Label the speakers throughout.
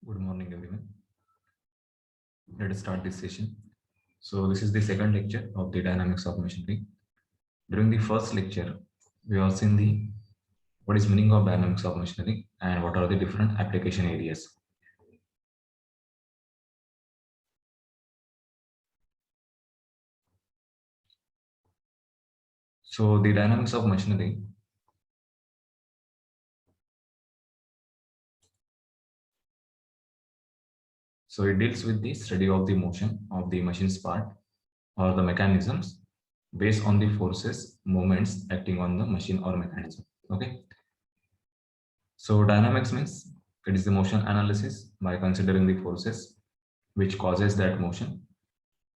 Speaker 1: Good morning, everyone. Let us start this session. So this is the second lecture of the dynamics of machinery. During the first lecture, we have seen the what is meaning of dynamics of machinery and what are the different application areas. So the dynamics of machinery. So it deals with the study of the motion of the machine's part or the mechanisms based on the forces, moments acting on the machine or mechanism. Okay. So dynamics means it is the motion analysis by considering the forces which causes that motion,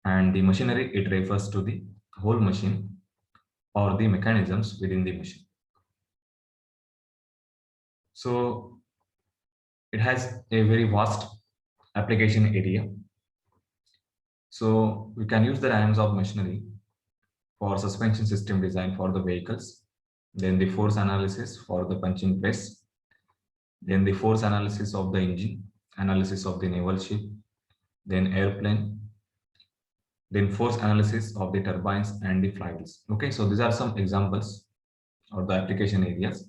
Speaker 1: and the machinery it refers to the whole machine or the mechanisms within the machine. So it has a very vast application area. So we can use the dynamics of machinery for suspension system design for the vehicles, then the force analysis for the punching press, then the force analysis of the engine, analysis of the naval ship, then airplane, then force analysis of the turbines and the flywheels. Okay, so these are some examples of the application areas.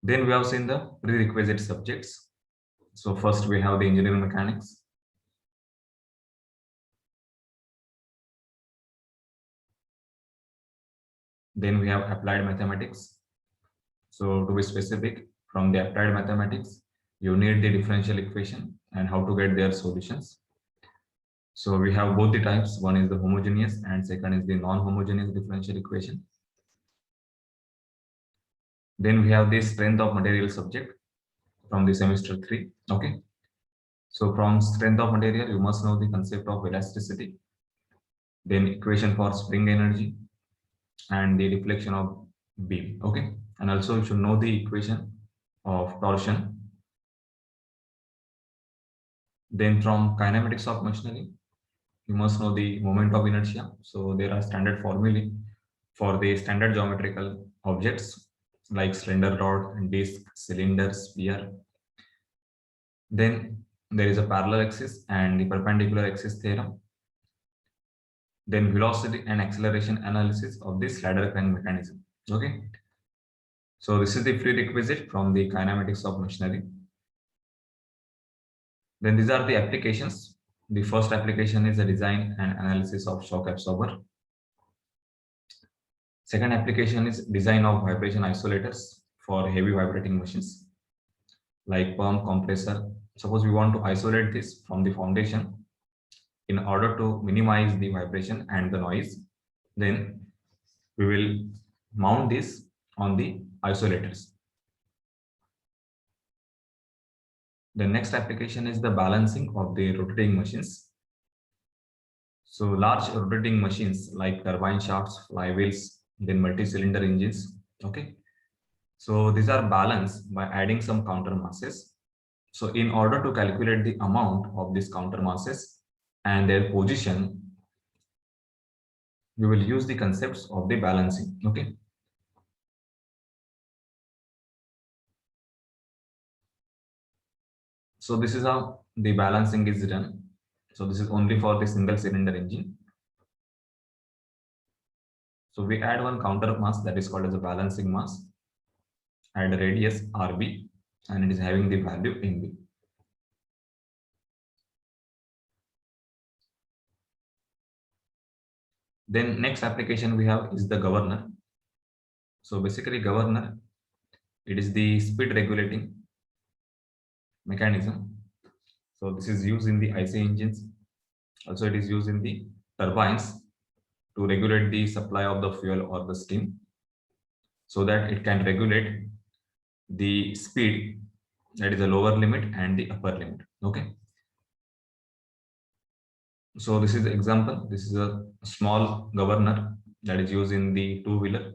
Speaker 1: Then we have seen the prerequisite subjects. So first we have the engineering mechanics. Then we have applied mathematics. So to be specific, from the applied mathematics, you need the differential equation and how to get their solutions. So we have both the types. One is the homogeneous and second is the non-homogeneous differential equation. Then we have the strength of material subject from the semester 3. Okay. So from strength of material, you must know the concept of elasticity, then equation for spring energy and the deflection of beam. Okay. And also you should know the equation of torsion. Then from kinematics of machinery, you must know the moment of inertia. So there are standard formulae for the standard geometrical objects like slender rod, disc, cylinder, sphere. Then there is a parallel axis and the perpendicular axis theorem. Then velocity and acceleration analysis of the ladder crank mechanism. Okay. So this is the prerequisite from the kinematics of machinery. Then these are the applications. The first application is the design and analysis of shock absorber. Second application is design of vibration isolators for heavy vibrating machines like pump, compressor. Suppose we want to isolate this from the foundation in order to minimize the vibration and the noise, then we will mount this on the isolators. The next application is the balancing of the rotating machines. So large rotating machines like turbine shafts, flywheels, then multi-cylinder engines. Okay. So these are balanced by adding some counter masses. So in order to calculate the amount of these counter masses and their position, we will use the concepts of the balancing. Okay. So this is how the balancing is done. So this is only for the single cylinder engine. So we add one counter mass that is called as a balancing mass, add a radius RB, and it is having the value MB. Then next application we have is the governor. So basically governor, it is the speed regulating mechanism. So this is used in the IC engines. Also it is used in the turbines to regulate the supply of the fuel or the steam so that it can regulate the speed, that is the lower limit and the upper limit. Okay. So this is the example. This is a small governor that is used in the two-wheeler.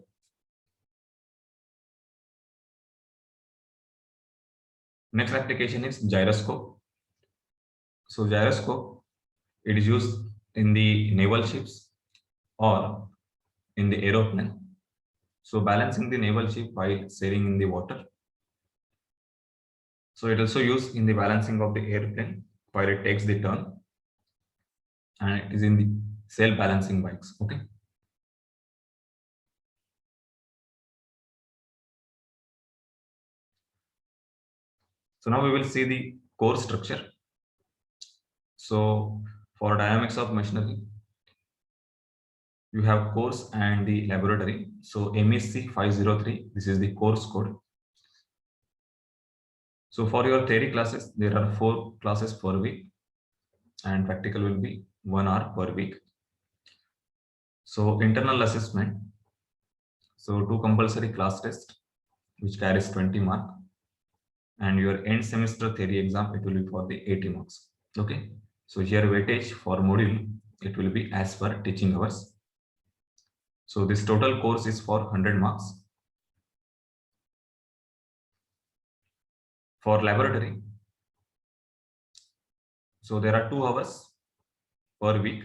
Speaker 1: Next application is gyroscope. So gyroscope, it is used in the naval ships or in the aeroplane. So balancing the naval ship while sailing in the water. So it also used in the balancing of the airplane while it takes the turn, and it is in the self balancing bikes. Okay. So now we will see the core structure. So for dynamics of machinery, you have course and the laboratory. So MEC 503, this is the course code. So for your theory classes, there are 4 classes per week, and practical will be 1 hour per week. So internal assessment. So 2 compulsory class tests, which carries 20 mark, and your end semester theory exam, it will be for the 80 marks. Okay. So here weightage for module, it will be as per teaching hours. So this total course is for 100 marks. For laboratory, so there are 2 hours per week.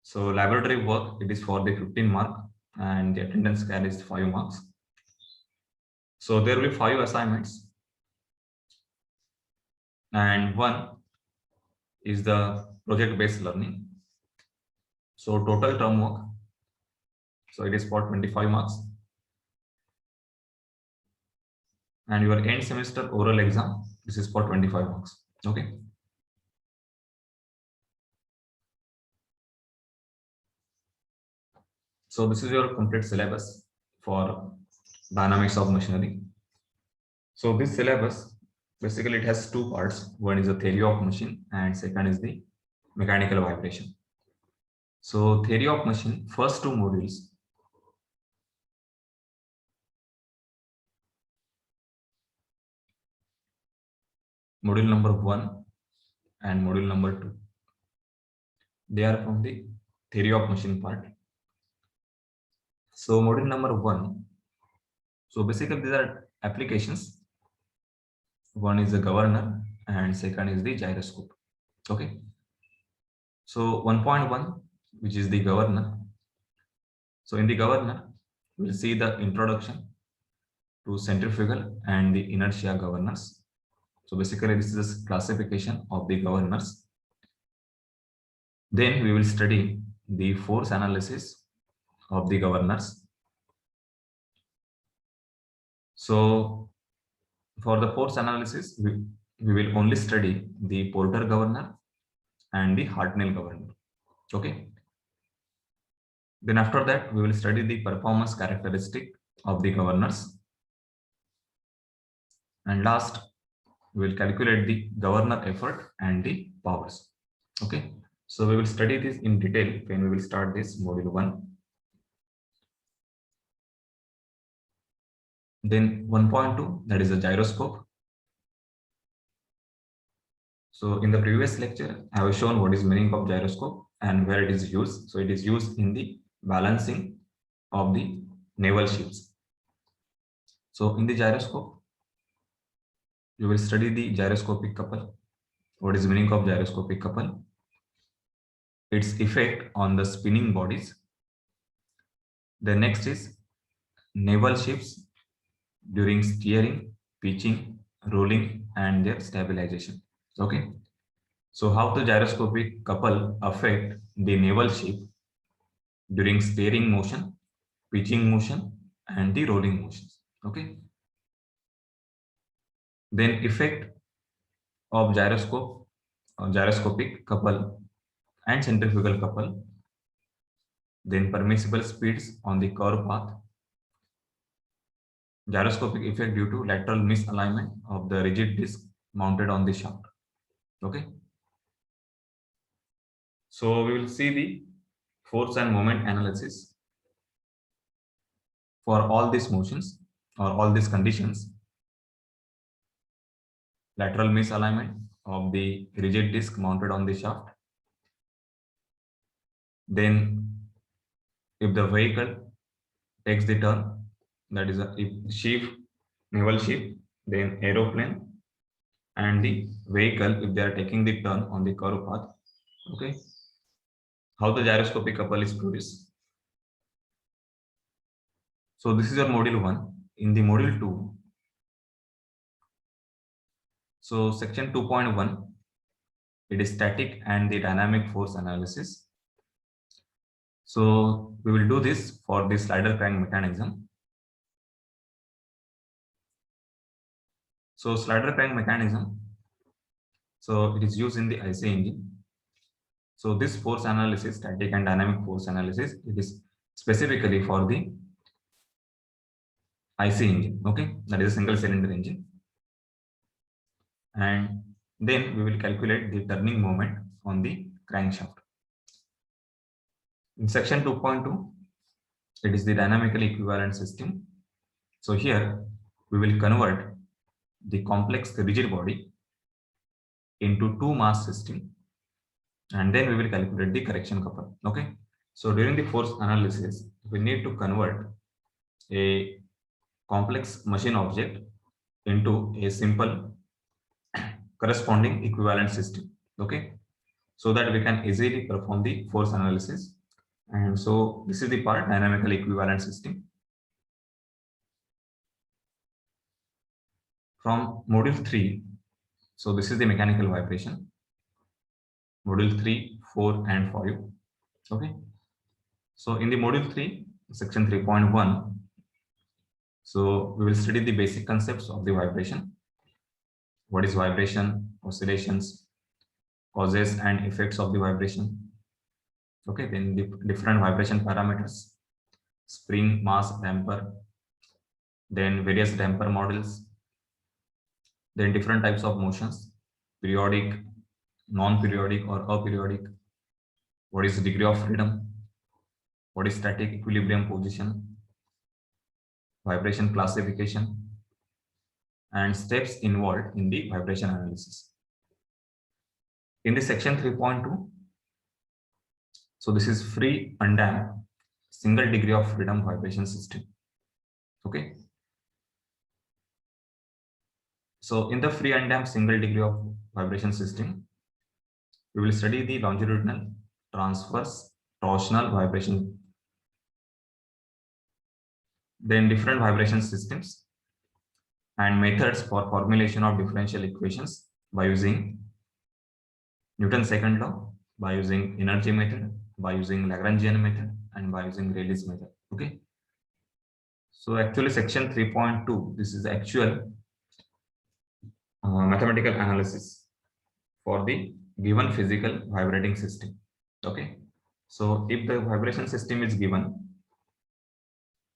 Speaker 1: So laboratory work, it is for the 15 mark, and the attendance carries 5 marks. So there will be 5 assignments, and one is the project based learning. So total term work, so it is for 25 marks, and your end semester oral exam, this is for 25 marks. Okay. So this is your complete syllabus for dynamics of machinery. So this syllabus, basically it has 2 parts. One is the theory of machine, and second is the mechanical vibration. So theory of machine, first 2 modules. Module number 1 and module number 2. They are from the theory of machine part. So module number 1. So basically these are applications. One is the governor and second is the gyroscope. Okay. So 1.1, which is the governor. So in the governor, we'll see the introduction to centrifugal and the inertia governors. So basically this is a classification of the governors. Then we will study the force analysis of the governors. So for the force analysis, we will only study the Porter governor and the Hartnell governor. Okay. Then after that, we will study the performance characteristic of the governors. And last, we will calculate the governor effort and the powers. Okay. So we will study this in detail when we will start this module 1. Then 1.2, that is a gyroscope. So in the previous lecture, I have shown what is meaning of gyroscope and where it is used. So it is used in the balancing of the naval ships. So in the gyroscope, you will study the gyroscopic couple. What is the meaning of gyroscopic couple? Its effect on the spinning bodies. The next is naval ships during steering, pitching, rolling, and their stabilization. Okay. So how the gyroscopic couple affect the naval ship during steering motion, pitching motion, and the rolling motions. Okay. Then effect of gyroscope, gyroscopic couple and centrifugal couple. Then permissible speeds on the curve path. Gyroscopic effect due to lateral misalignment of the rigid disc mounted on the shaft. Okay. So we will see the force and moment analysis for all these motions or all these conditions. Lateral misalignment of the rigid disc mounted on the shaft. Then if the vehicle takes the turn, that is if ship, naval ship, then aeroplane, and the vehicle if they are taking the turn on the curve path. Okay. How the gyroscopic couple is produced. So this is your module 1. In the module 2, So section 2.1, it is static and the dynamic force analysis. So we will do this for the slider crank mechanism. So slider crank mechanism, so it is used in the IC engine. So this force analysis, static and dynamic force analysis, it is specifically for the IC engine, okay, that is a single cylinder engine. And then we will calculate the turning moment on the crankshaft. In section 2.2, it is the dynamically equivalent system. So here we will convert the complex rigid body into two mass system, and then we will calculate the correction couple. Okay. So during the force analysis, we need to convert a complex machine object into a simple corresponding equivalent system. Okay. So that we can easily perform the force analysis. And so this is the part, dynamical equivalent system. From module 3, so this is the mechanical vibration. Module 3, 4 and 5. Okay. So in the module 3, section 3.1, so we will study the basic concepts of the vibration. What is vibration, oscillations, causes and effects of the vibration. Okay, then the different vibration parameters, spring, mass, damper, then various damper models, then different types of motions, periodic, non-periodic or aperiodic, what is the degree of freedom, what is static equilibrium position, vibration classification, and steps involved in the vibration analysis. In the section 3.2, so this is free undamped single degree of freedom vibration system. Okay. So in the free undamped single degree of vibration system, we will study the longitudinal, transverse, torsional vibration, then different vibration systems and methods for formulation of differential equations by using Newton's second law, by using energy method, by using Lagrangian method, and by using Rayleigh's method. Okay. So actually section 3.2, this is actual mathematical analysis for the given physical vibrating system. Okay. So if the vibration system is given,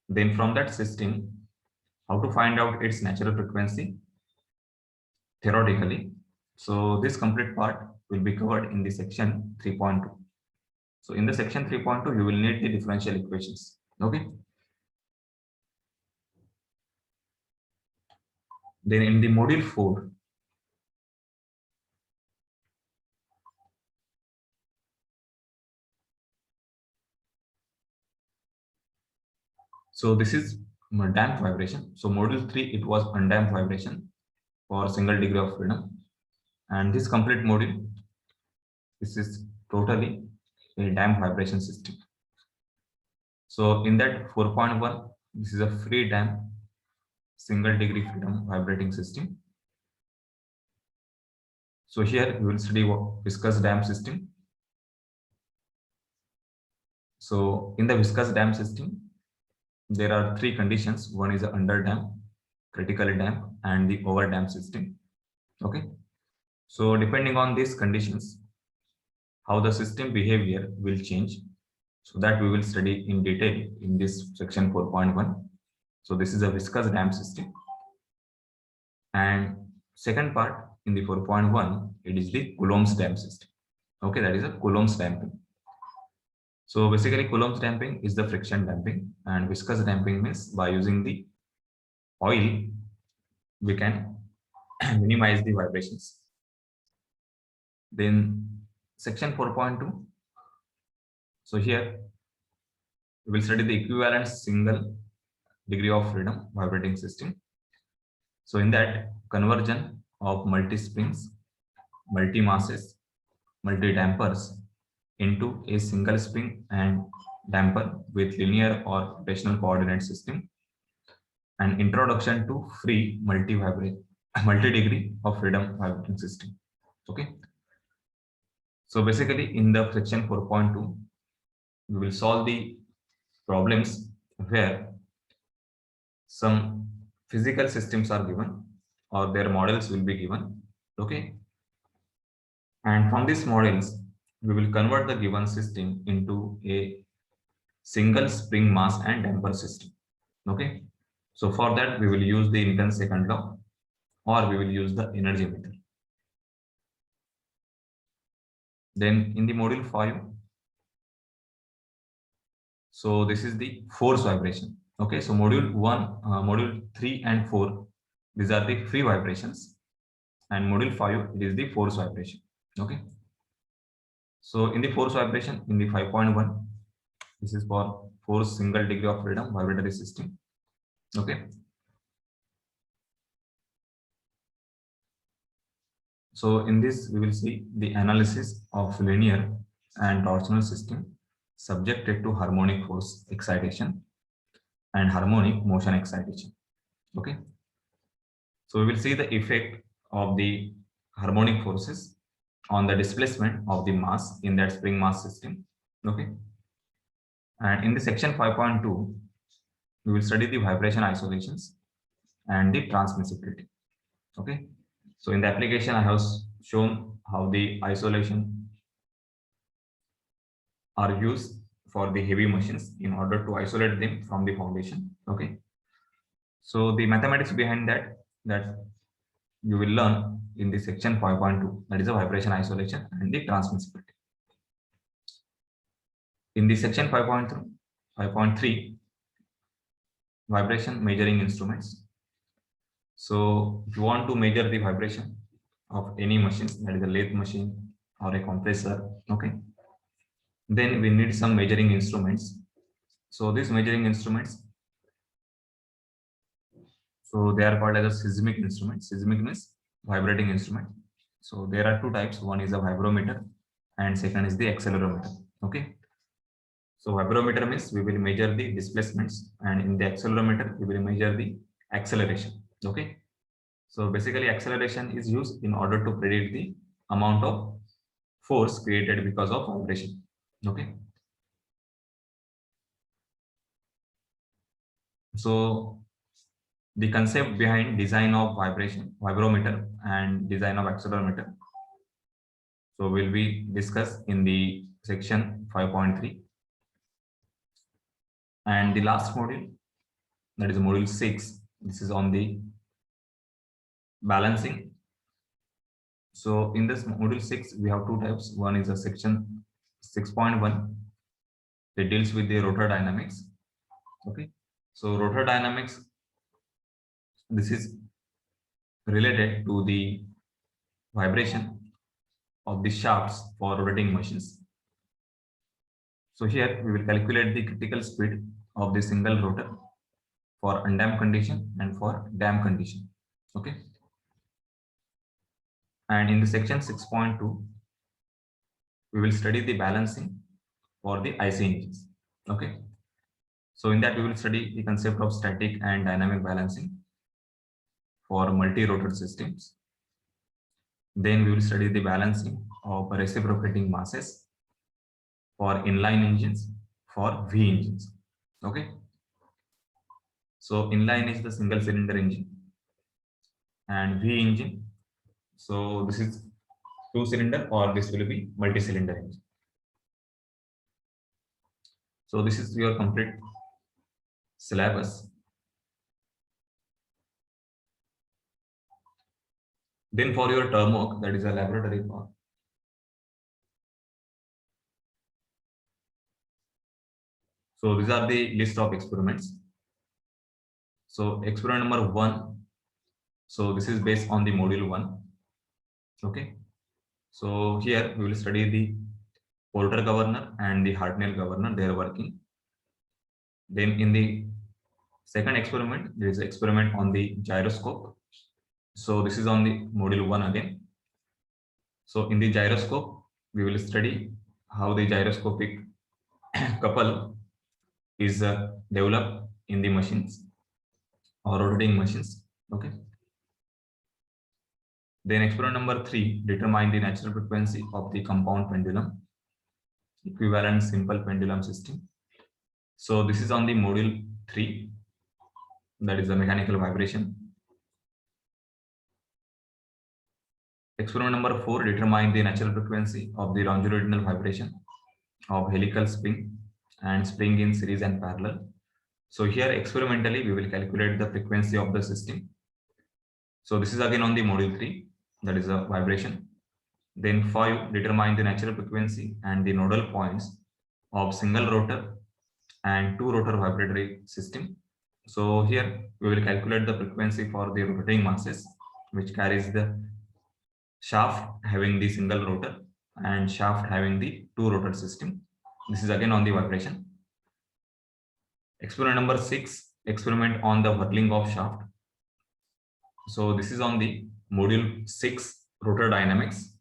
Speaker 1: then from that system, how to find out its natural frequency theoretically. So this complete part will be covered in the section 3.2. So in the section 3.2, you will need the differential equations. Okay. Then in the module 4, so this is damped vibration. So module 3, it was undamped vibration for single degree of freedom. And this complete module, this is totally a damped vibration system. So in that 4.1, this is a free damped single degree freedom vibrating system. So here we will study viscous damped system. So in the viscous damped system, there are three conditions. One is the under damped, critically damped, and the over damped system. Okay. So depending on these conditions, how the system behavior will change. So that we will study in detail in this section 4.1. So this is a viscous damped system. And second part in the 4.1, it is the Coulomb's damped system. Okay, that is a Coulomb's damping. So basically Coulomb's damping is the friction damping, and viscous damping means by using the oil, we can minimize the vibrations. Then section 4.2. So here we will study the equivalent single degree of freedom vibrating system. So in that, conversion of multi-springs, multi-masses, multi-dampers into a single spring and damper with linear or rotational coordinate system, and introduction to free multi-vibration multi-degree of freedom vibrating system. Okay. So basically in the section 4.2, we will solve the problems where some physical systems are given or their models will be given. Okay. And from these models, we will convert the given system into a single spring mass and damper system. Okay. So for that, we will use the Newton's second law or we will use the energy method. Then in the module 5, so this is the force vibration. Okay, so module 1, module 3 and 4, these are the free vibrations, and module 5 it is the force vibration. Okay, so in the force vibration in the 5.1, this is for force single degree of freedom vibratory system. Okay, so in this we will see the analysis of linear and torsional system subjected to harmonic force excitation and harmonic motion excitation. Okay, so we will see the effect of the harmonic forces on the displacement of the mass in that spring mass system. Okay, and in the section 5.2, we will study the vibration isolations and the transmissibility. Okay, so in the application, I have shown how the isolation are used for the heavy machines in order to isolate them from the foundation. Okay, so the mathematics behind that you will learn in the section 5.2, that is a vibration isolation and the transmissibility. In the section 5.3, vibration measuring instruments. So if you want to measure the vibration of any machine, that is a lathe machine or a compressor, okay, then we need some measuring instruments. So these measuring instruments, so they are called as a seismic instrument. Seismic means vibrating instrument. So there are two types. One is a vibrometer and second is the accelerometer. Okay. So vibrometer means we will measure the displacements, and in the accelerometer we will measure the acceleration. Okay. So basically acceleration is used in order to predict the amount of force created because of vibration. Okay. So the concept behind design of vibrometer and design of accelerometer, so will be discussed in the section 5.3. And the last module, that is module 6, this is on the balancing. So in this module 6, we have two types. One is a section 6.1, it deals with the rotor dynamics. Okay, so rotor dynamics, this is related to the vibration of the shafts for rotating machines. So here we will calculate the critical speed of the single rotor for undamped condition and for damped condition. Okay, and in the section 6.2, we will study the balancing for the IC engines. Okay, so in that we will study the concept of static and dynamic balancing for multi-rotor systems. Then we will study the balancing of reciprocating masses for inline engines, for V engines. Okay, so inline is the single cylinder engine and V engine, so this is two cylinder or this will be multi-cylinder engine. So this is your complete syllabus. Then for your term work, that is a laboratory part. So these are the list of experiments. So experiment number 1. So this is based on the module 1. Okay. So here we will study the Porter governor and the Hartnell governor, they are working. Then in the second experiment, there is an experiment on the gyroscope. So this is on the module 1 again. So in the gyroscope, we will study how the gyroscopic couple is developed in the machines or rotating machines. Okay. Then experiment number 3, determine the natural frequency of the compound pendulum, equivalent simple pendulum system. So this is on the module 3, that is the mechanical vibration. Experiment number 4, determine the natural frequency of the longitudinal vibration of helical spring and spring in series and parallel. So here experimentally we will calculate the frequency of the system. So this is again on the module 3, that is a vibration. Then 5, determine the natural frequency and the nodal points of single rotor and two rotor vibratory system. So here we will calculate the frequency for the rotating masses, which carries the shaft having the single rotor and shaft having the two rotor system. This is again on the vibration. Experiment number 6, experiment on the whirling of shaft. So this is on the module 6, rotor dynamics.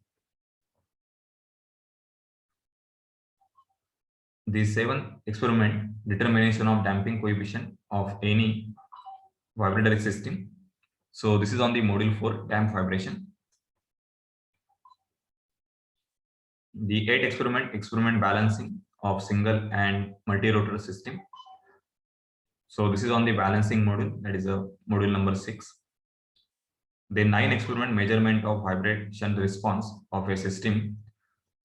Speaker 1: The 7th experiment, determination of damping coefficient of any vibratory system. So this is on the module 4, damp vibration. The 8th experiment, experiment balancing of single and multi-rotor system. So this is on the balancing module, that is a module number 6. The 9th experiment, measurement of vibration response of a system.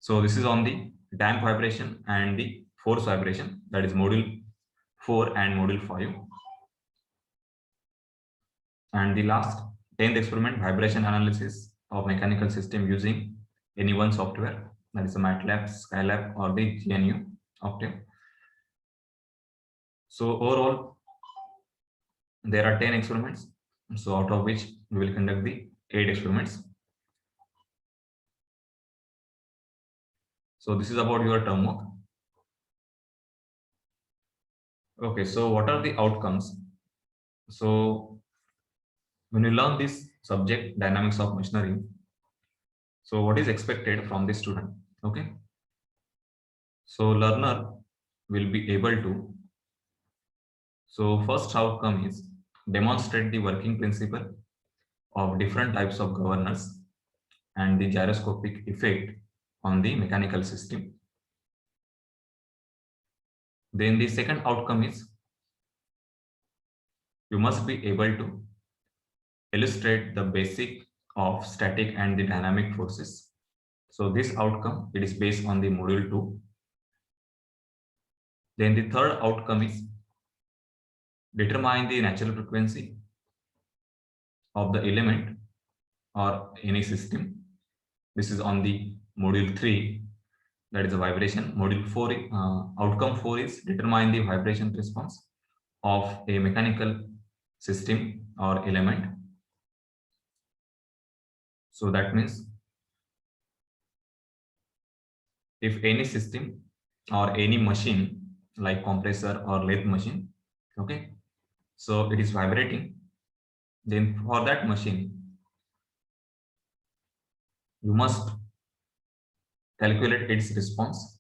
Speaker 1: So this is on the damp vibration and the force vibration, that is module 4 and module 5. And the last 10th experiment, vibration analysis of mechanical system using any one software, that is a MATLAB, Skylab, or the GNU Octave. So overall, there are 10 experiments. So out of which we will conduct the 8 experiments. So this is about your term work. Okay, so what are the outcomes? So when you learn this subject, dynamics of machinery, so what is expected from the student? Okay, so learner will be able to, so first outcome is demonstrate the working principle of different types of governors and the gyroscopic effect on the mechanical system. Then the second outcome is you must be able to illustrate the basic of static and the dynamic forces. So this outcome, it is based on the module 2. Then the third outcome is determine the natural frequency of the element or any system. This is on the module 3, that is a vibration. Module 4, outcome 4 is determine the vibration response of a mechanical system or element. So that means if any system or any machine like compressor or lathe machine, okay, so it is vibrating, then for that machine you must calculate its response,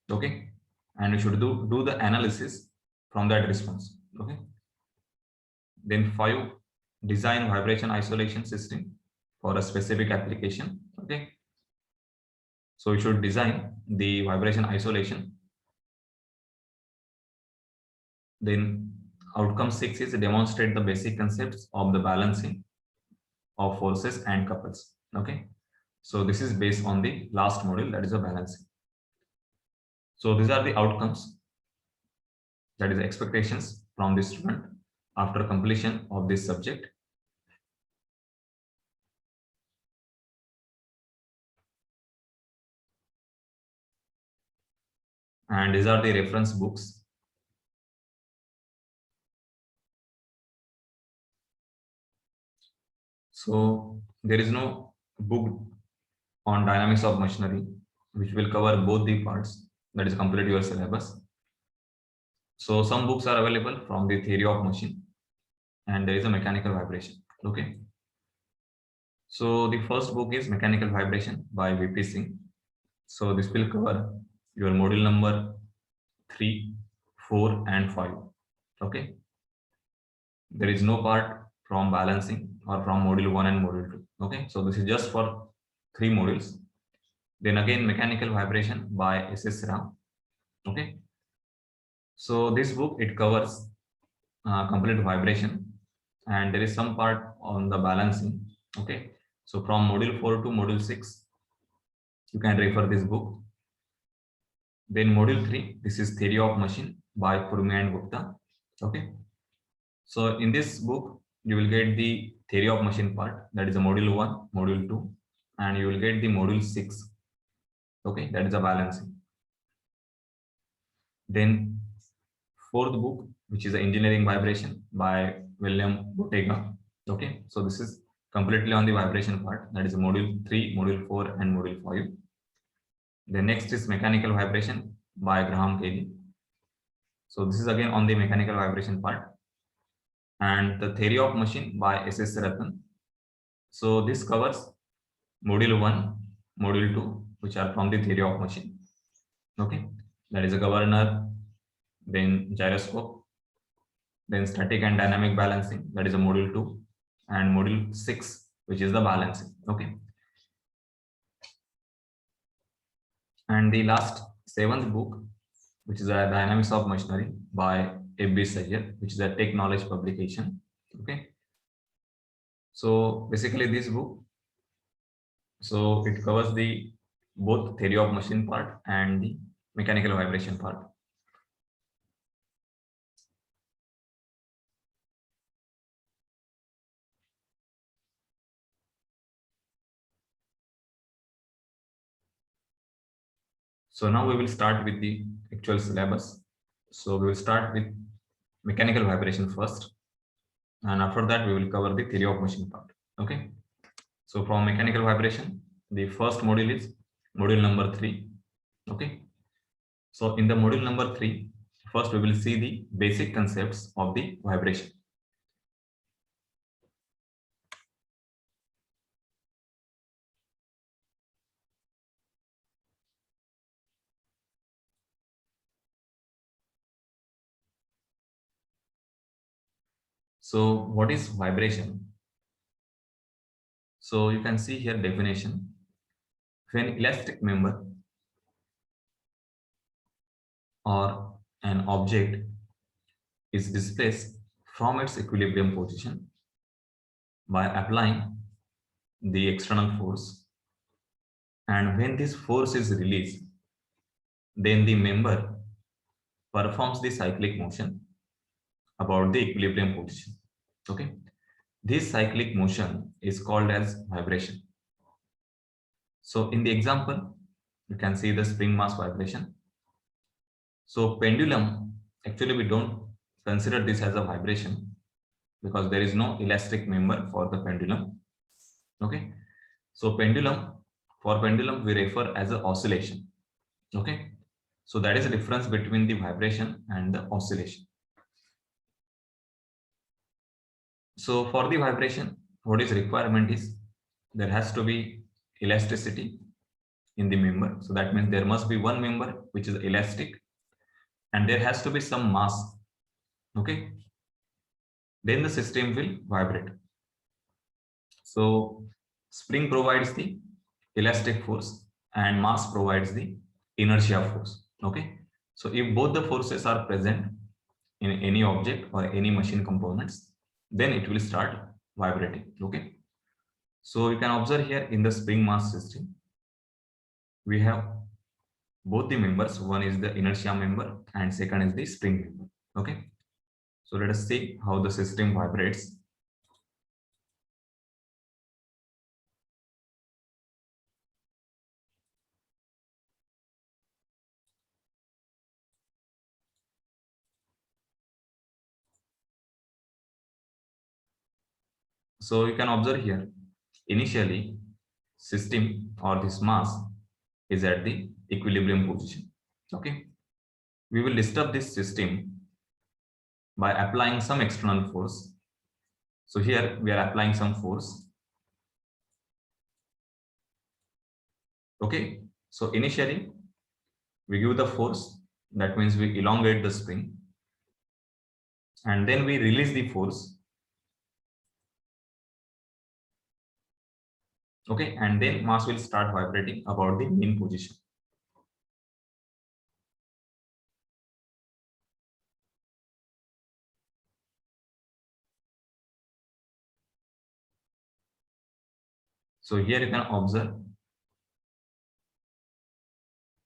Speaker 1: okay, and you should do the analysis from that response, okay. Then 5, design vibration isolation system for a specific application, okay. So you should design the vibration isolation. Then outcome 6 is demonstrate the basic concepts of the balancing of forces and couples, okay. So this is based on the last module, that is a balancing. So these are the outcomes, that is expectations from the student after completion of this subject. And these are the reference books. So there is no book on dynamics of machinery which will cover both the parts, that is complete your syllabus. So some books are available from the theory of machine, and there is a mechanical vibration, okay. So the first book is Mechanical Vibration by VP Singh. So this will cover your module number 3, 4 and 5, okay. There is no part from balancing or from module 1 and module 2. Okay, so this is just for 3 modules. Then again, mechanical vibration by S.S. Ram. Okay, so this book, it covers complete vibration, and there is some part on the balancing. Okay, so from module 4 to module 6, you can refer this book. Then module 3, this is theory of machine by Kurmi and Gupta. Okay, so in this book, you will get the theory of machine part, that is a module 1, module 2, and you will get the module 6. Okay, that is a balancing. Then fourth book, which is the engineering vibration by William Bottega. Okay, so this is completely on the vibration part, that is module 3, module 4, and module 5. The next is mechanical vibration by Graham Kelly. So this is again on the mechanical vibration part, and the theory of machine by S.S. Ratan. So this covers module 1, module 2, which are from the theory of machine. Okay, that is a governor, then gyroscope, then static and dynamic balancing, that is a module 2, and module 6, which is the balancing. Okay, and the last 7th book, which is a Dynamics of Machinery by A.B. Sayyar, which is a tech knowledge publication. Okay, so basically this book, so it covers the both theory of machine part and the mechanical vibration part. So now we will start with the actual syllabus. So we will start with mechanical vibration first, and after that we will cover the theory of machine part. Okay, so from mechanical vibration, the first module is module number 3. Okay, so in the module number 3, first we will see the basic concepts of the vibration. So what is vibration? So you can see here definition. When elastic member or an object is displaced from its equilibrium position by applying the external force, and when this force is released, then the member performs the cyclic motion about the equilibrium position. Okay, this cyclic motion is called as vibration. So in the example, you can see the spring mass vibration. So pendulum, actually we don't consider this as a vibration because there is no elastic member for the pendulum. Okay, so for pendulum we refer as an oscillation. Okay, so that is the difference between the vibration and the oscillation. So for the vibration, what is requirement is there has to be elasticity in the member. So that means there must be one member which is elastic, and there has to be some mass. Okay, then the system will vibrate. So spring provides the elastic force and mass provides the inertia force. Okay, so if both the forces are present in any object or any machine components, then it will start vibrating. Okay, so you can observe here in the spring mass system, we have both the members. One is the inertia member and second is the spring member. Okay, so let us see how the system vibrates. So you can observe here, initially system or this mass is at the equilibrium position. Okay, we will disturb this system by applying some external force. So here we are applying some force. Okay, so initially we give the force, that means we elongate the spring, and then we release the force. Okay, and then mass will start vibrating about the mean position. So here you can observe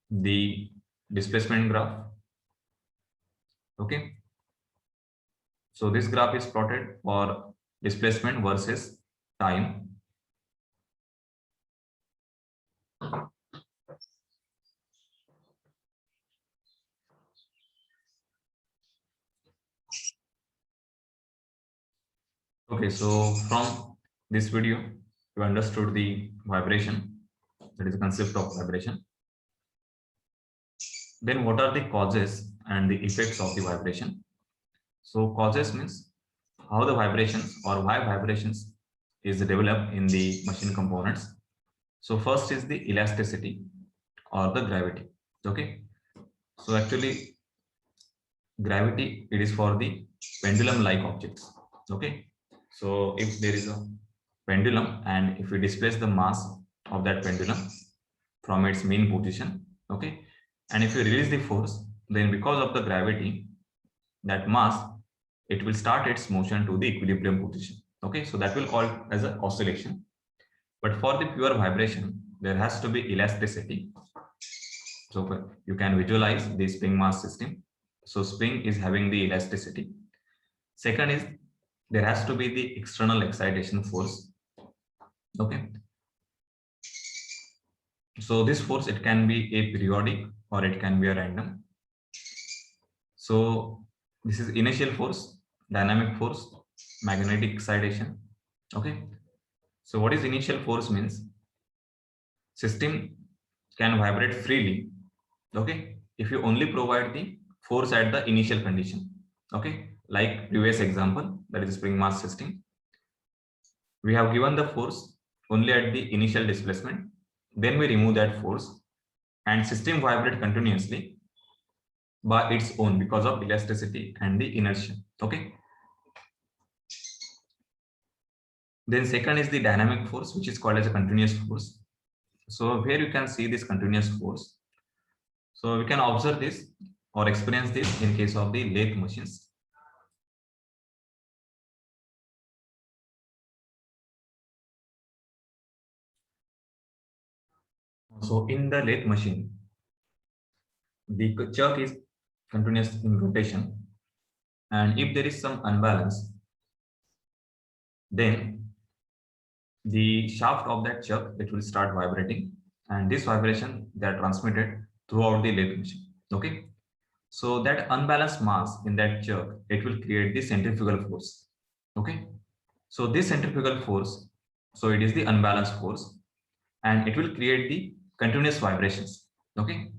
Speaker 1: the displacement graph. Okay, so this graph is plotted for displacement versus time. Okay, so from this video, you understood the vibration, that is the concept of vibration. Then what are the causes and the effects of the vibration? So causes means how the vibrations or why vibrations is developed in the machine components. So first is the elasticity or the gravity. Okay, so actually gravity, it is for the pendulum like objects. Okay, so if there is a pendulum and if we displace the mass of that pendulum from its mean position, okay, and if you release the force, then because of the gravity, that mass, it will start its motion to the equilibrium position. Okay, so that will call as an oscillation. But for the pure vibration, there has to be elasticity. So you can visualize the spring mass system. So spring is having the elasticity. Second is there has to be the external excitation force. Okay, so this force, it can be a periodic or it can be a random. So this is initial force, dynamic force, magnetic excitation. Okay, so what is initial force means? System can vibrate freely, okay, if you only provide the force at the initial condition. Okay, like previous example, that is spring mass system. We have given the force only at the initial displacement, then we remove that force and system vibrate continuously by its own because of elasticity and the inertia. Okay, then second is the dynamic force, which is called as a continuous force. So here you can see this continuous force. So we can observe this or experience this in case of the lathe machines. So in the lathe machine, the chuck is continuous in rotation, and if there is some unbalance, then the shaft of that chuck, it will start vibrating, and this vibration, they are transmitted throughout the lathe machine. Okay, so that unbalanced mass in that chuck, it will create the centrifugal force. Okay, so this centrifugal force, so it is the unbalanced force, and it will create the continuous vibrations. Okay,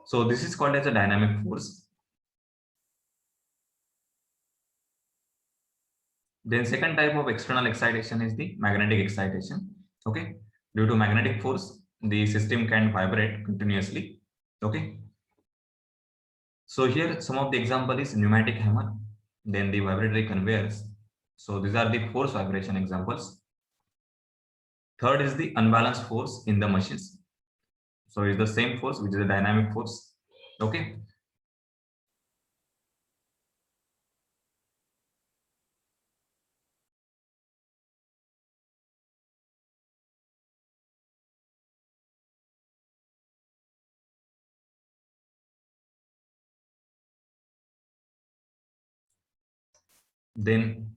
Speaker 1: so this is called as a dynamic force. Then second type of external excitation is the magnetic excitation. Okay, due to magnetic force, the system can vibrate continuously. Okay, so here some of the example is pneumatic hammer, then the vibratory conveyors. So these are the force vibration examples. Third is the unbalanced force in the machines. So it's the same force, which is a dynamic force. Okay, then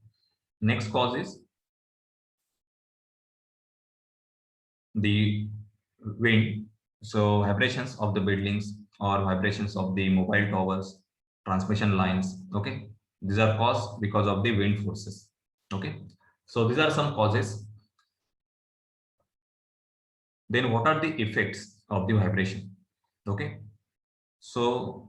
Speaker 1: next cause is the wind. So vibrations of the buildings or vibrations of the mobile towers, transmission lines. Okay, these are caused because of the wind forces. Okay, so these are some causes. Then what are the effects of the vibration? Okay, so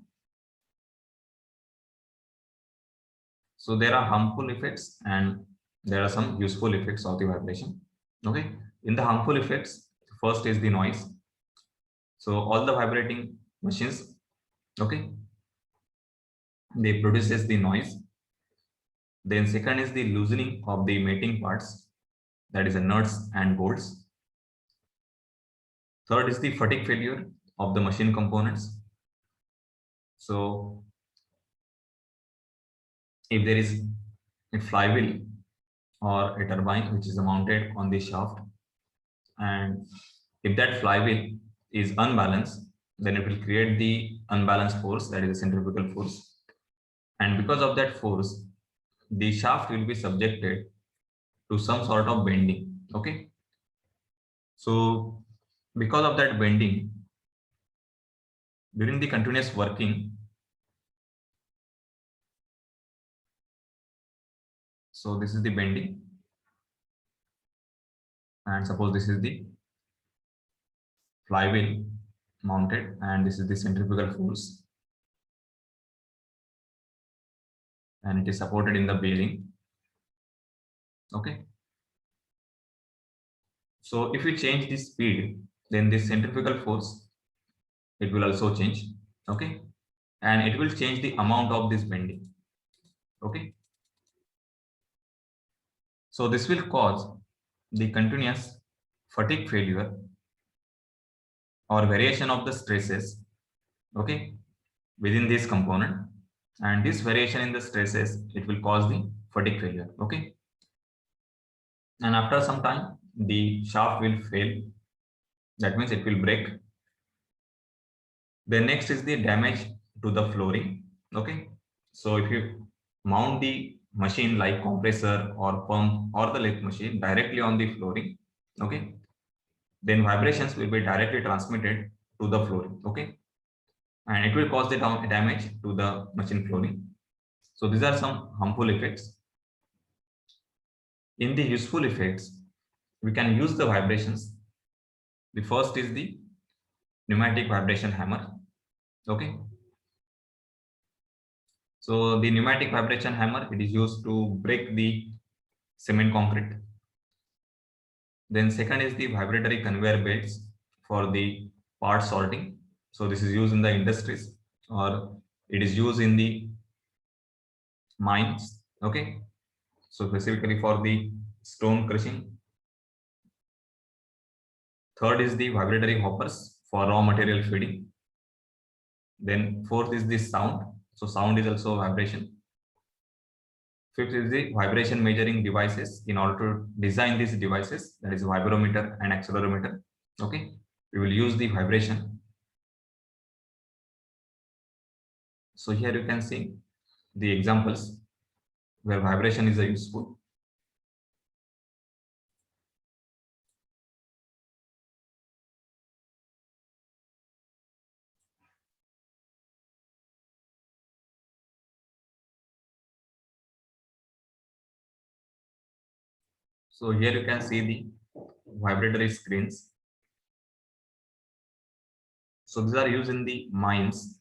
Speaker 1: there are harmful effects and there are some useful effects of the vibration. Okay, in the harmful effects, first is the noise. So all the vibrating machines, okay, they produces the noise. Then second is the loosening of the mating parts, that is the nuts and bolts. Third is the fatigue failure of the machine components. So if there is a flywheel or a turbine which is mounted on the shaft, and if that flywheel is unbalanced, then it will create the unbalanced force, that is the centrifugal force. And because of that force, the shaft will be subjected to some sort of bending. Okay. So because of that bending, during the continuous working, so this is the bending, and suppose this is the flywheel mounted, and this is the centrifugal force, and it is supported in the bearing. Okay. So if we change the speed, then this centrifugal force, it will also change. Okay. And it will change the amount of this bending. Okay. So this will cause the continuous fatigue failure or variation of the stresses, okay, within this component. And this variation in the stresses, it will cause the fatigue failure. Okay. And after some time, the shaft will fail. That means it will break. Then next is the damage to the flooring. Okay. So if you mount the machine like compressor or pump or the lathe machine directly on the flooring, okay, then vibrations will be directly transmitted to the flooring. Okay. And it will cause the damage to the machine flooring. So these are some harmful effects. In the useful effects, we can use the vibrations. The first is the pneumatic vibration hammer. Okay. So the pneumatic vibration hammer, it is used to break the cement concrete. Then second is the vibratory conveyor belts for the part sorting. So this is used in the industries, or it is used in the mines. Okay. So specifically for the stone crushing. Third is the vibratory hoppers for raw material feeding. Then fourth is the sound. So sound is also vibration. Fifth is the vibration measuring devices. In order to design these devices, that is vibrometer and accelerometer. Okay, we will use the vibration. So here you can see the examples where vibration is useful. So here you can see the vibratory screens. So these are used in the mines.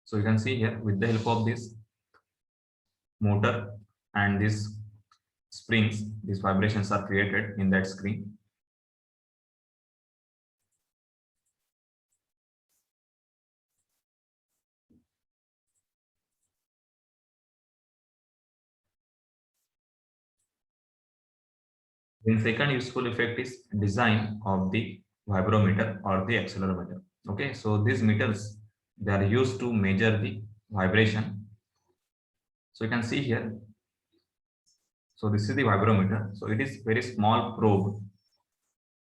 Speaker 1: So you can see here with the help of this motor and these springs, these vibrations are created in that screen. Then second useful effect is design of the vibrometer or the accelerometer. Okay, so these meters, they are used to measure the vibration. So you can see here. So this is the vibrometer. So it is very small probe.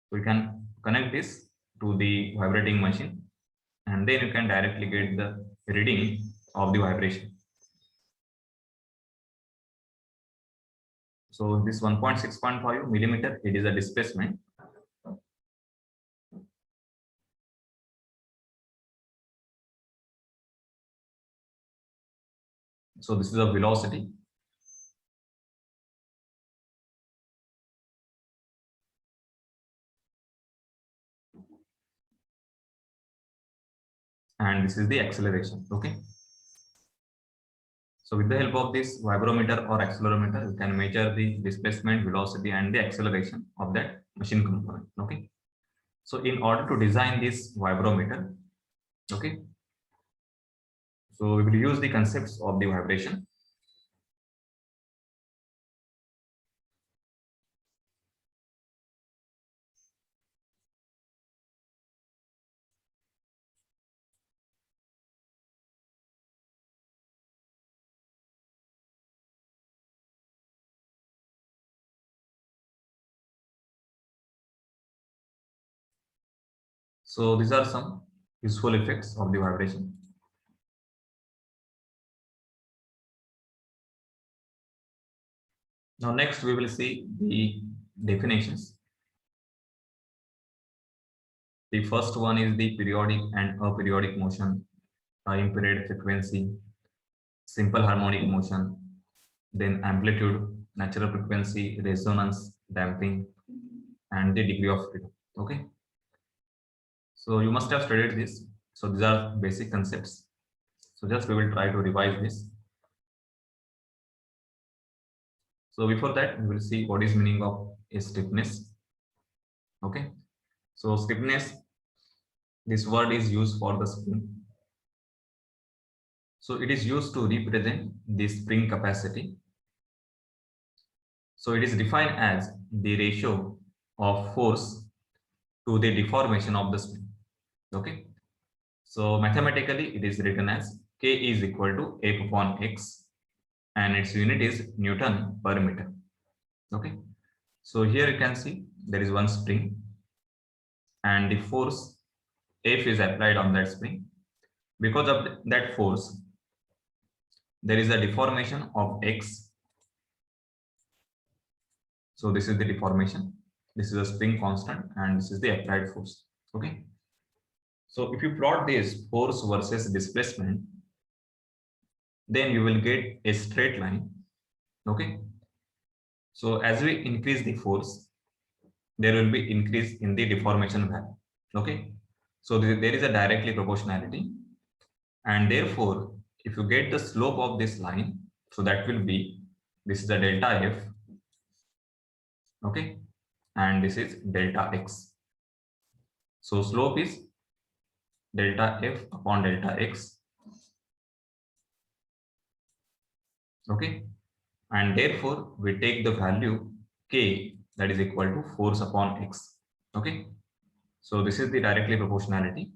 Speaker 1: So you can connect this to the vibrating machine, and then you can directly get the reading of the vibration. So this 1.6.5 millimeter, it is a displacement. So this is a velocity. And this is the acceleration. Okay. So with the help of this vibrometer or accelerometer, you can measure the displacement, velocity, and the acceleration of that machine component. Okay. So in order to design this vibrometer, okay, so we will use the concepts of the vibration. So these are some useful effects of the vibration. Now next we will see the definitions. The first one is the periodic and aperiodic motion, impaired frequency, simple harmonic motion, then amplitude, natural frequency, resonance, damping, and the degree of freedom. Okay. So you must have studied this. So these are basic concepts. So just we will try to revise this. So before that, we will see what is meaning of a stiffness. Okay. So stiffness, this word is used for the spring. So it is used to represent the spring capacity. So it is defined as the ratio of force to the deformation of the spring. Okay. So mathematically, it is written as K is equal to F upon X, and its unit is Newton per meter. Okay. So here you can see there is one spring, and the force F is applied on that spring. Because of that force, there is a deformation of X. So this is the deformation. This is a spring constant, and this is the applied force. Okay. So if you plot this force versus displacement, then you will get a straight line. Okay. So as we increase the force, there will be increase in the deformation value. Okay. So there is a directly proportionality, and therefore if you get the slope of this line, so that will be, this is a delta F. Okay. And this is delta X. So slope is delta F upon delta X. Okay. And therefore we take the value K, that is equal to force upon X. Okay. So this is the directly proportionality.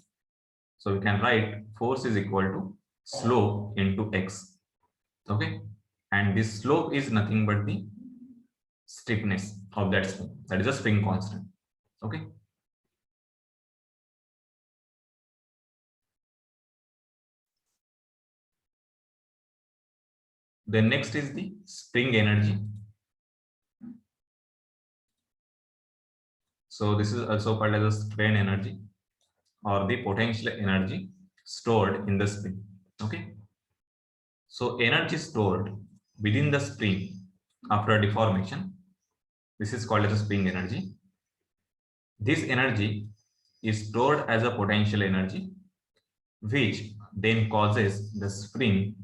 Speaker 1: So we can write force is equal to slope into X. Okay. And this slope is nothing but the stiffness of that spring. That is a spring constant. Okay. Then next is the spring energy. So this is also called as a strain energy or the potential energy stored in the spring. Okay. So energy stored within the spring after deformation, this is called as a spring energy. This energy is stored as a potential energy, which then causes the spring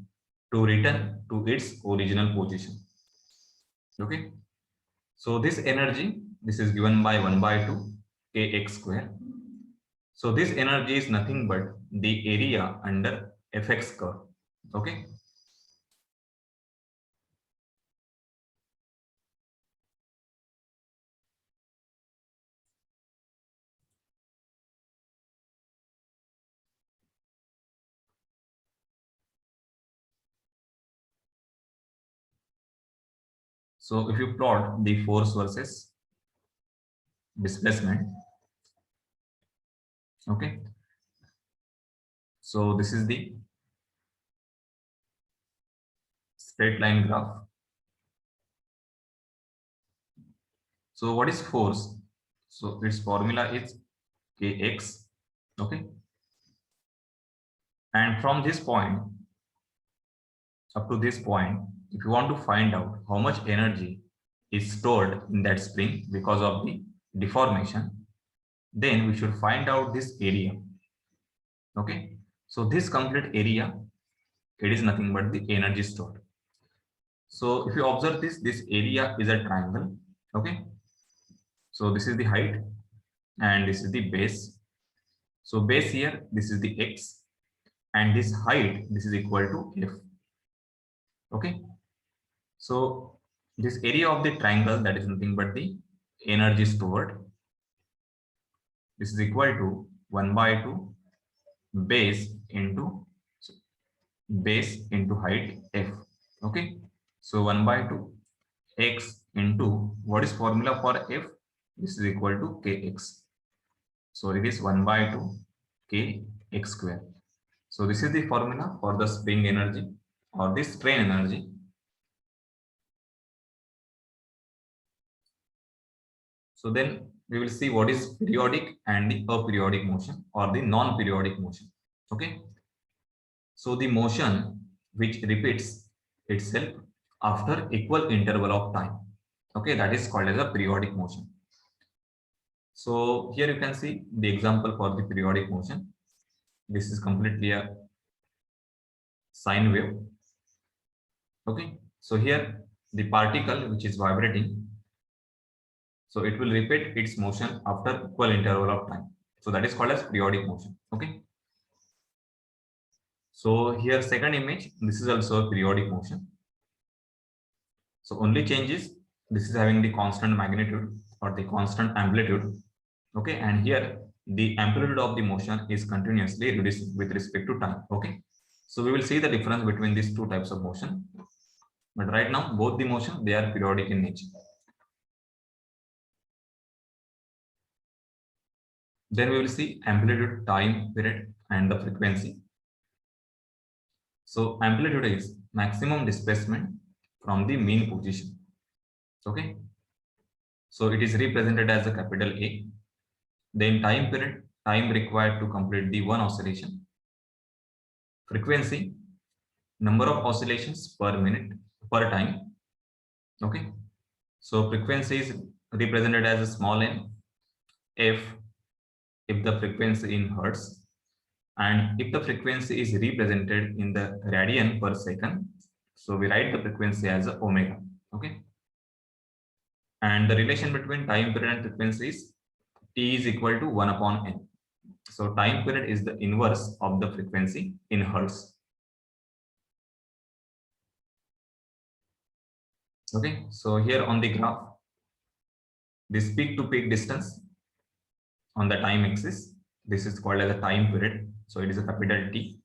Speaker 1: to return to its original position. Okay. So this energy, this is given by 1 by 2 kx square. So this energy is nothing but the area under Fx curve. Okay. So if you plot the force versus displacement, okay. So this is the straight line graph. So what is force? So its formula is Kx, okay. And from this point up to this point, if you want to find out how much energy is stored in that spring because of the deformation, then we should find out this area. Okay. So this complete area, it is nothing but the energy stored. So if you observe this area is a triangle. Okay. So this is the height and this is the base. So base here, this is the x, and this height, this is equal to f. Okay. So this area of the triangle, that is nothing but the energy stored. This is equal to 1 by 2 base into height f. Okay. So 1 by 2 x into, what is formula for f? This is equal to kx. So it is 1 by 2 kx square. So this is the formula for the spring energy or the strain energy. So then we will see what is periodic and the aperiodic motion or the non-periodic motion. Okay. So the motion which repeats itself after equal interval of time. Okay, that is called as a periodic motion. So here you can see the example for the periodic motion. This is completely a sine wave. Okay, so here the particle which is vibrating, so it will repeat its motion after equal interval of time. So that is called as periodic motion. Okay. So here second image, this is also a periodic motion. So only change is this is having the constant magnitude or the constant amplitude. Okay, and here the amplitude of the motion is continuously reducing with respect to time. Okay, so we will see the difference between these two types of motion. But right now, both the motion, they are periodic in nature. Then we will see amplitude, time, period, and the frequency. So amplitude is maximum displacement from the mean position. Okay. So it is represented as a capital A. Then time period, time required to complete the one oscillation. Frequency, number of oscillations per minute, per time. Okay. So frequency is represented as a small n, if the frequency in hertz, and if the frequency is represented in the radian per second, so we write the frequency as a omega. Okay. And the relation between time period and frequency is t is equal to 1 upon n. So time period is the inverse of the frequency in hertz. Okay, so here on the graph, this peak to peak distance on the time axis, this is called as a time period. So it is a capital T.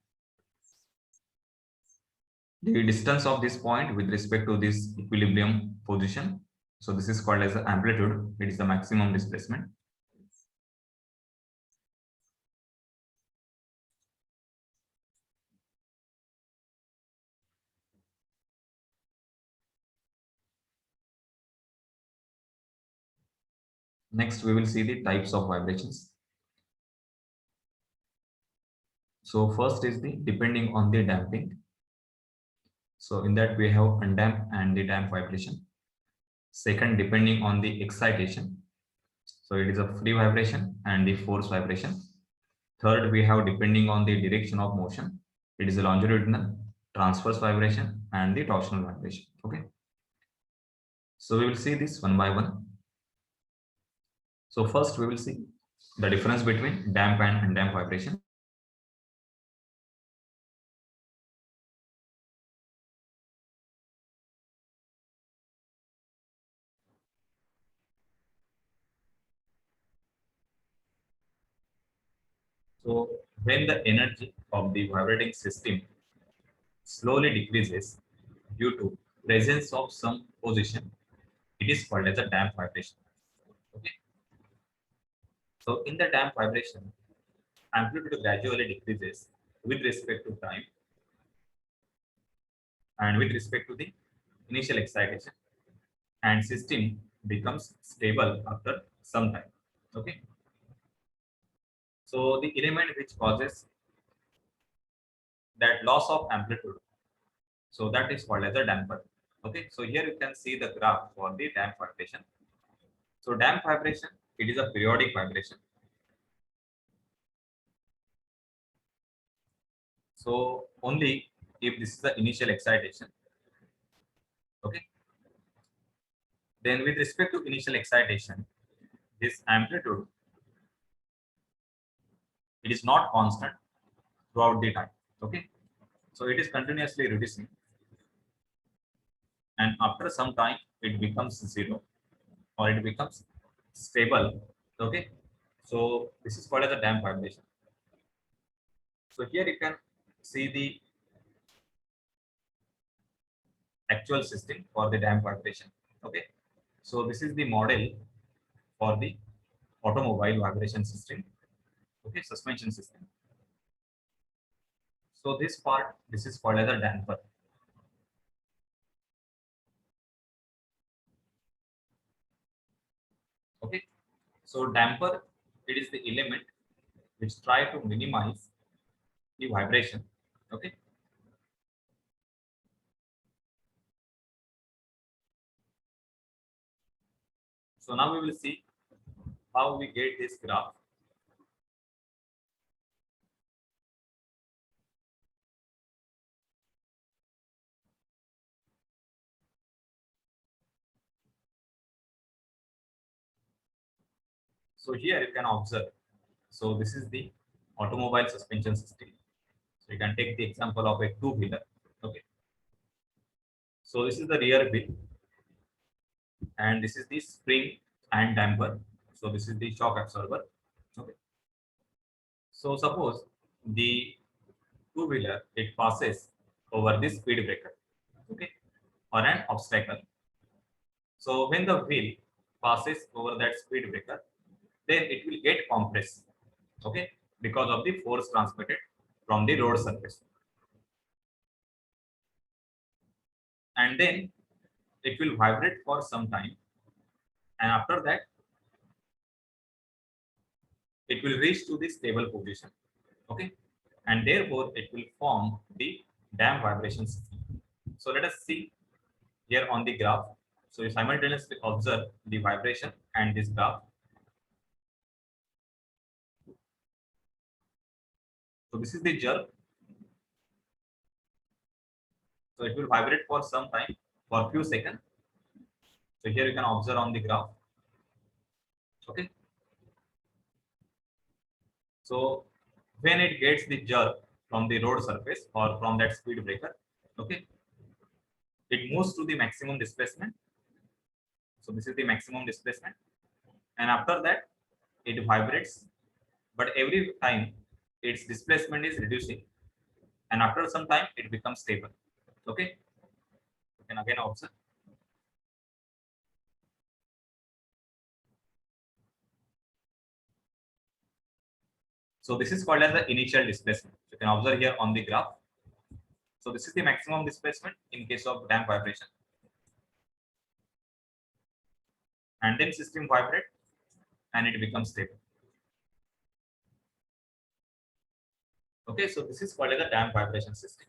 Speaker 1: The distance of this point with respect to this equilibrium position, so this is called as the amplitude. It is the maximum displacement. Next, we will see the types of vibrations. So first is the depending on the damping. So in that we have undamped and the damped vibration. Second, depending on the excitation. So it is a free vibration and the force vibration. Third, we have depending on the direction of motion. It is a longitudinal, transverse vibration and the torsional vibration. Okay. So we will see this one by one. So first we will see the difference between damp and undamped vibration. So when the energy of the vibrating system slowly decreases due to presence of some position, it is called as a damped vibration. Okay. So in the damped vibration, amplitude gradually decreases with respect to time and with respect to the initial excitation, and system becomes stable after some time. Okay. So the element which causes that loss of amplitude, so that is called as a damper. Okay. So here you can see the graph for the damped vibration. So damped vibration, it is a periodic vibration. So only if this is the initial excitation, Okay. Then with respect to initial excitation, this amplitude, it is not constant throughout the time. Okay. So it is continuously reducing, and after some time it becomes zero or it becomes stable. Okay. So this is called as a damp vibration. So here you can see the actual system for the damp vibration. Okay. So this is the model for the automobile vibration system. Okay, suspension system. So this part, this is called as a damper. Okay. So damper, it is the element which try to minimize the vibration. Okay. So now we will see how we get this graph. So here you can observe. So this is the automobile suspension system. So you can take the example of a two-wheeler. Okay. So this is the rear wheel, and this is the spring and damper. So this is the shock absorber. Okay. So suppose the two-wheeler, it passes over the speed breaker, okay, or an obstacle. So when the wheel passes over that speed breaker, then it will get compressed, okay, because of the force transmitted from the road surface, and then it will vibrate for some time, and after that it will reach to the stable position, okay, and therefore it will form the damp vibration system. So let us see here on the graph. So you simultaneously observe the vibration and this graph. So this is the jerk. So it will vibrate for some time, for few seconds. So here you can observe on the graph. Okay. So when it gets the jerk from the road surface or from that speed breaker, okay, it moves to the maximum displacement. So this is the maximum displacement, and after that it vibrates, but every time its displacement is reducing, and after some time it becomes stable. Okay, you can again observe. So this is called as the initial displacement. You can observe here on the graph. So this is the maximum displacement in case of damp vibration. And then system vibrate and it becomes stable. Okay, so this is called as a damp vibration system.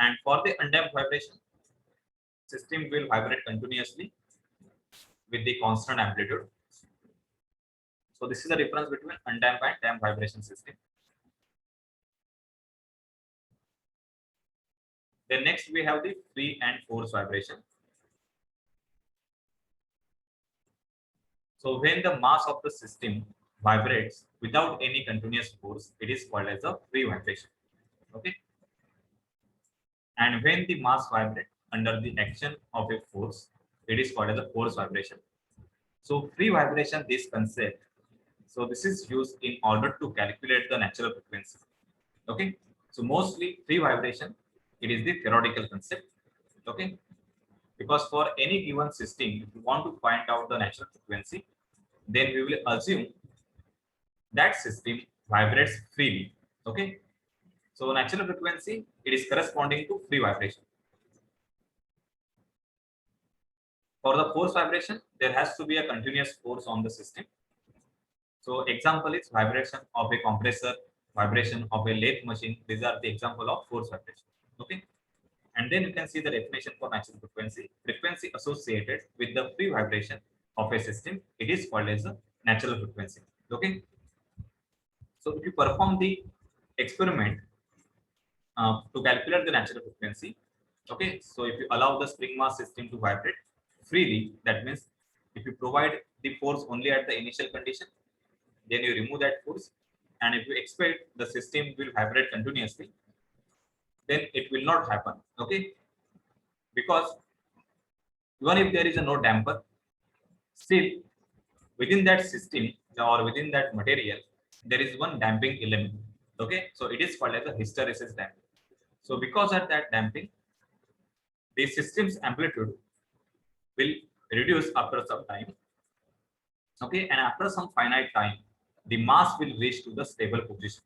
Speaker 1: And for the undamped vibration, system will vibrate continuously with the constant amplitude. So this is the difference between undamped and damped vibration system. Then next we have the free and force vibration. So when the mass of the system vibrates without any continuous force, it is called as a free vibration. Okay. And when the mass vibrates under the action of a force, it is called as a force vibration. So free vibration, this concept, so this is used in order to calculate the natural frequency. Okay. So mostly free vibration, it is the theoretical concept. Okay. Because for any given system, if you want to find out the natural frequency, then we will assume that system vibrates freely. Okay. So natural frequency, it is corresponding to free vibration. For the force vibration, there has to be a continuous force on the system. So example is vibration of a compressor, vibration of a lathe machine. These are the example of force vibration. Okay. And then you can see the definition for natural frequency. Frequency associated with the free vibration of a system, it is called as a natural frequency. Okay. So if you perform the experiment to calculate the natural frequency, okay, so if you allow the spring mass system to vibrate freely, that means if you provide the force only at the initial condition, then you remove that force, and if you expect the system will vibrate continuously, then it will not happen. Okay, because even if there is a no damper, still within that system or within that material, there is one damping element. Okay, so it is called as a hysteresis damping. So because of that damping, the system's amplitude will reduce after some time. Okay, and after some finite time, the mass will reach to the stable position.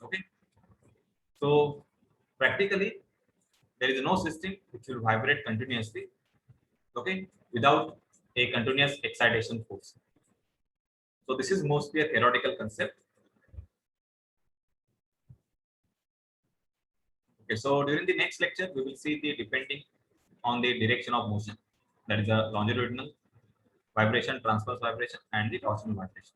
Speaker 1: Okay, so practically there is no system which will vibrate continuously, okay, without a continuous excitation force. So this is mostly a theoretical concept. Okay, so during the next lecture, we will see the depending on the direction of motion, that is a longitudinal vibration, transverse vibration, and the torsional vibration.